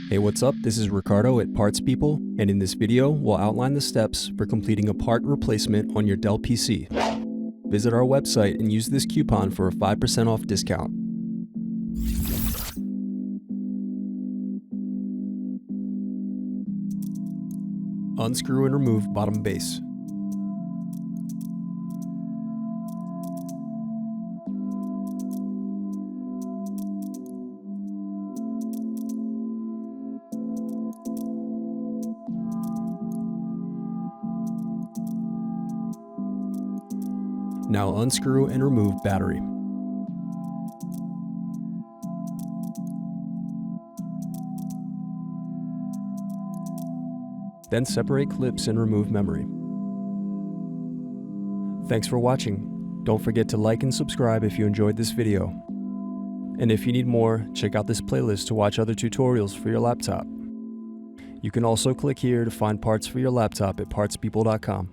Hey, what's up? This is Ricardo at Parts People, and in this video, we'll outline the steps for completing a part replacement on your Dell PC. Visit our website and use this coupon for a 5% off discount. Unscrew and remove bottom base. Now unscrew and remove battery. Then separate clips and remove memory. Thanks for watching. Don't forget to like and subscribe if you enjoyed this video. And if you need more, check out this playlist to watch other tutorials for your laptop. You can also click here to find parts for your laptop at partspeople.com.